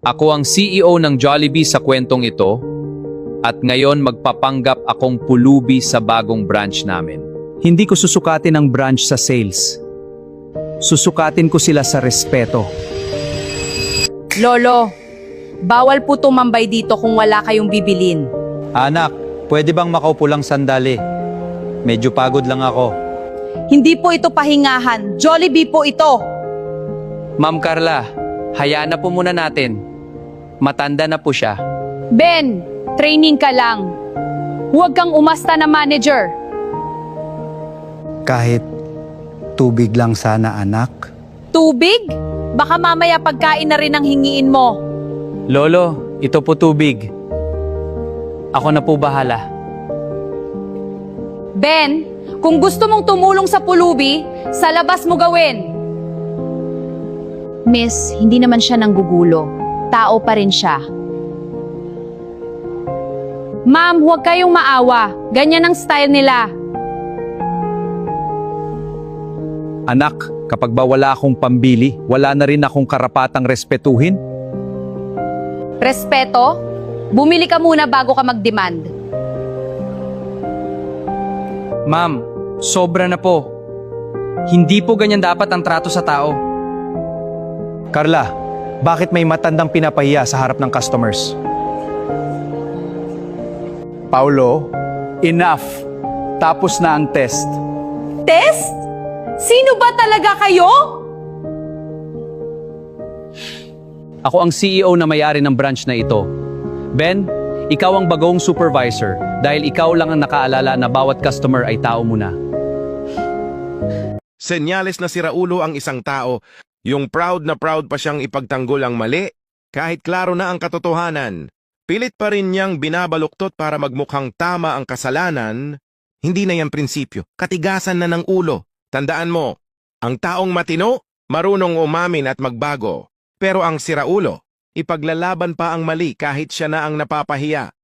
Ako ang CEO ng Jollibee sa kwentong ito at ngayon magpapanggap akong pulubi sa bagong branch namin. Hindi ko susukatin ang branch sa sales. Susukatin ko sila sa respeto. Lolo, bawal po tumambay dito kung wala kayong bibilin. Anak, pwede bang makaupo lang sandali? Medyo pagod lang ako. Hindi po ito pahingahan. Jollibee po ito. Ma'am Carla, hayaan na po muna natin. Matanda na po siya. Ben, training ka lang. Huwag kang umasta na manager. Kahit tubig lang sana, anak. Tubig? Baka mamaya pagkain na rin ang hingiin mo. Lolo, ito po tubig. Ako na po bahala. Ben, kung gusto mong tumulong sa pulubi, sa labas mo gawin. Miss, hindi naman siya nanggugulo. Tao pa rin siya. Ma'am, huwag kayong maawa. Ganyan ang style nila. Anak, kapag ba wala akong pambili, wala na rin akong karapatang respetuhin? Respeto? Bumili ka muna bago ka mag-demand. Ma'am, sobra na po. Hindi po ganyan dapat ang trato sa tao. Carla, bakit may matandang pinapahiya sa harap ng customers? Paulo, enough. Tapos na ang test. Test? Sino ba talaga kayo? Ako ang CEO na may-ari ng branch na ito. Ben, ikaw ang bagong supervisor dahil ikaw lang ang nakaalala na bawat customer ay tao muna. Senyales na si Raulo ang isang tao, yung proud na proud pa siyang ipagtanggol ang mali, kahit klaro na ang katotohanan. Pilit pa rin niyang binabaluktot para magmukhang tama ang kasalanan. Hindi na yan prinsipyo, katigasan na ng ulo. Tandaan mo, ang taong matino, marunong umamin at magbago. Pero ang si Raulo, ipaglalaban pa ang mali kahit siya na ang napapahiya.